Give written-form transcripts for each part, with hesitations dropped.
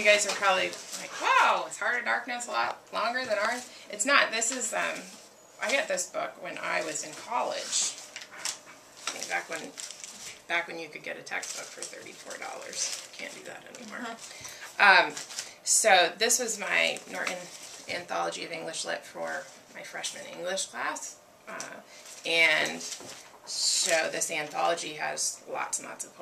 guys are probably like, wow, is Heart of Darkness a lot longer than ours? It's not. This is, I got this book when I was in college. I think back when you could get a textbook for $34. Can't do that anymore. So this was my Norton Anthology of English Lit for my freshman English class. And so this anthology has lots and lots of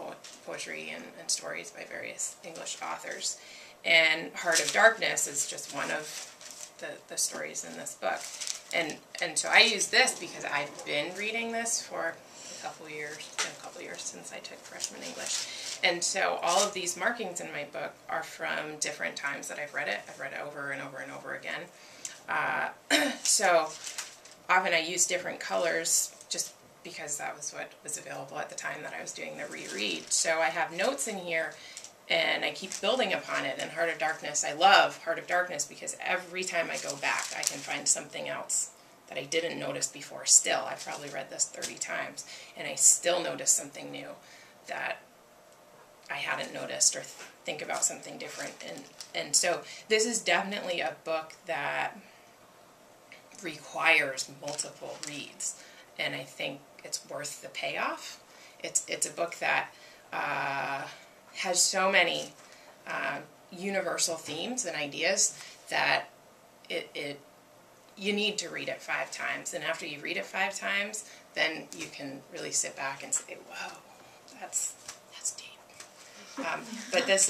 poetry and stories by various English authors. And Heart of Darkness is just one of the stories in this book. And so I use this because I've been reading this for a couple years since I took freshman English. And so all of these markings in my book are from different times that I've read it. I've read it over and over and over again. So often I use different colors just because that was what was available at the time that I was doing the reread. So I have notes in here, and I keep building upon it. And Heart of Darkness, I love Heart of Darkness because every time I go back, I can find something else that I didn't notice before. Still, I've probably read this 30 times, and I still notice something new that I hadn't noticed, or think about something different. And so this is definitely a book that requires multiple reads, and I think it's worth the payoff. It's a book that has so many universal themes and ideas that you need to read it 5 times, and after you read it 5 times, then you can really sit back and say, "Whoa, that's deep." But this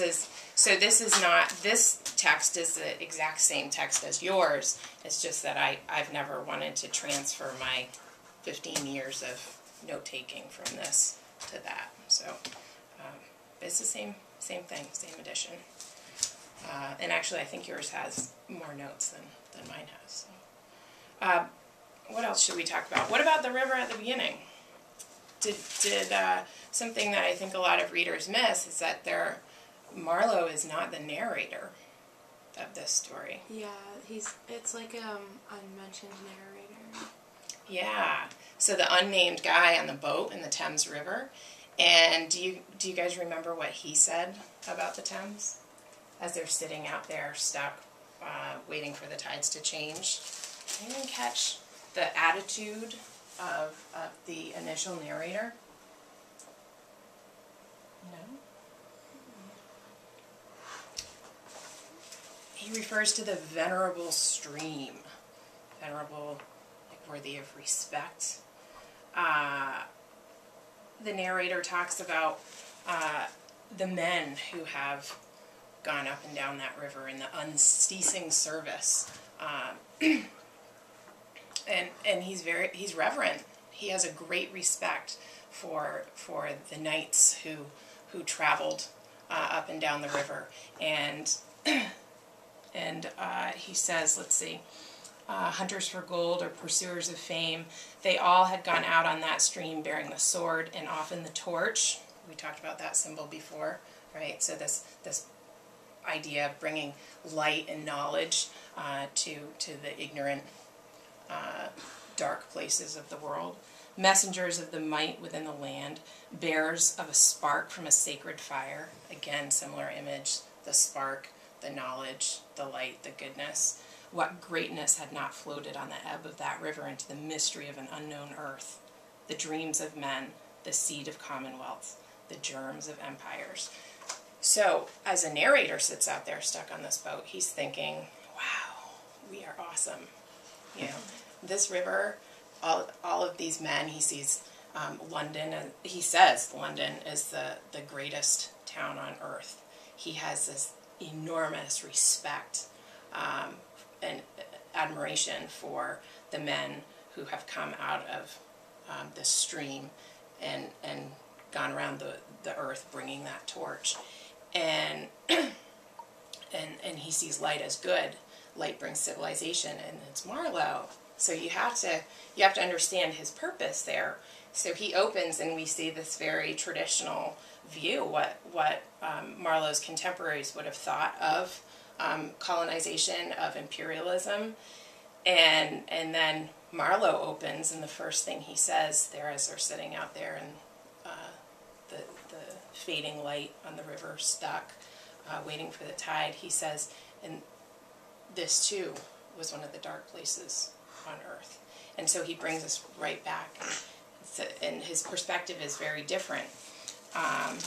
text is the exact same text as yours. It's just that I've never wanted to transfer my 15 years of note-taking from this to that. So it's the same thing, same edition. And actually, I think yours has more notes than mine has. So. What else should we talk about? What about the river at the beginning? Did something that I think a lot of readers miss is that Marlowe is not the narrator of this story. Yeah, it's like unmentioned narrator. Yeah. So the unnamed guy on the boat in the Thames River. And do you guys remember what he said about the Thames as they're sitting out there stuck, waiting for the tides to change? Anyone catch the attitude of the initial narrator? No? He refers to the venerable stream. Venerable, like worthy of respect. The narrator talks about the men who have gone up and down that river in the unceasing service. And he's reverent. He has a great respect for the knights who traveled up and down the river. And he says, let's see, hunters for gold or pursuers of fame, they all had gone out on that stream bearing the sword and often the torch. We talked about that symbol before, right? So this idea of bringing light and knowledge to the ignorant, dark places of the world. Messengers of the might within the land, bearers of a spark from a sacred fire. Again, similar image, the spark, the knowledge, the light, the goodness. What greatness had not floated on the ebb of that river into the mystery of an unknown earth? The dreams of men, the seed of commonwealths, the germs of empires. So, as a narrator sits out there stuck on this boat, he's thinking, wow, we are awesome. You know, this river, all of these men, he sees London, and he says London is the greatest town on earth. He has this enormous respect and admiration for the men who have come out of this stream and gone around the earth bringing that torch. And he sees light as good. Light brings civilization, and it's Marlowe. So you have to understand his purpose there. So he opens, and we see this very traditional view, what Marlowe's contemporaries would have thought of colonization, of imperialism, and then Marlowe opens, and the first thing he says there as they're sitting out there in the fading light on the river stuck, waiting for the tide, he says, and this too was one of the dark places on earth. And so he brings us right back. And his perspective is very different. And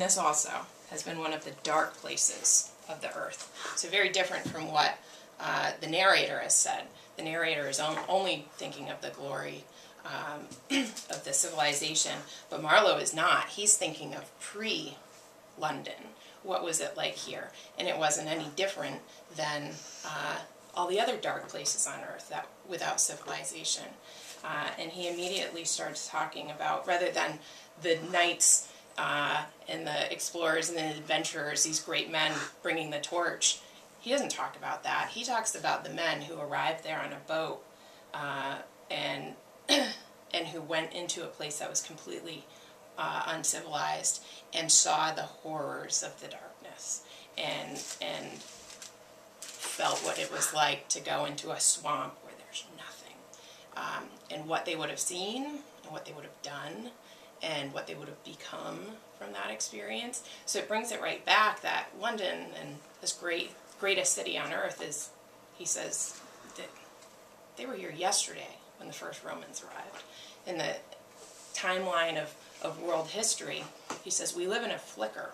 this also has been one of the dark places of the earth. So very different from what the narrator has said. The narrator is only thinking of the glory of the civilization, but Marlowe is not. He's thinking of pre-London. What was it like here? And it wasn't any different than all the other dark places on earth that without civilization. And he immediately starts talking about, rather than the knights and the explorers and the adventurers, these great men bringing the torch, he doesn't talk about that. He talks about the men who arrived there on a boat and who went into a place that was completely uncivilized and saw the horrors of the darkness and felt what it was like to go into a swamp where there's nothing, and what they would have seen and what they would have done and what they would have become from that experience. So it brings it right back that London and this greatest city on earth is, he says, that they were here yesterday when the first Romans arrived. In the timeline of world history, he says, we live in a flicker.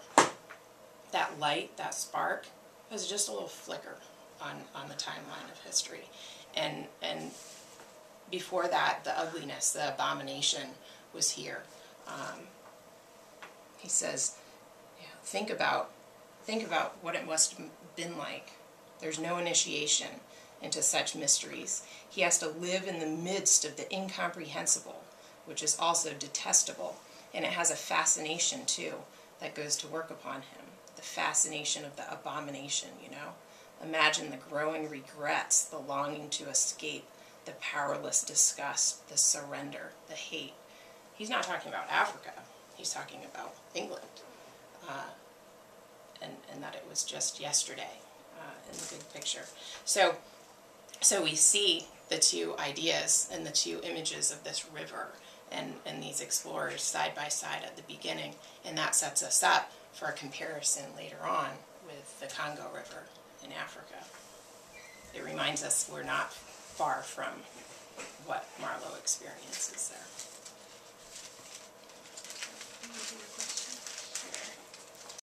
That light, that spark, was just a little flicker on the timeline of history. And before that, the ugliness, the abomination was here. He says, think about what it must have been like. There's no initiation into such mysteries. He has to live in the midst of the incomprehensible, which is also detestable, and it has a fascination too that goes to work upon him. The fascination of the abomination, you know. Imagine the growing regrets, the longing to escape, the powerless disgust, the surrender, the hate. He's not talking about Africa. He's talking about England, and that it was just yesterday in the big picture. So we see the two ideas and the two images of this river and these explorers side by side at the beginning, and that sets us up for a comparison later on with the Congo River in Africa. It reminds us we're not far from what Marlowe experiences there.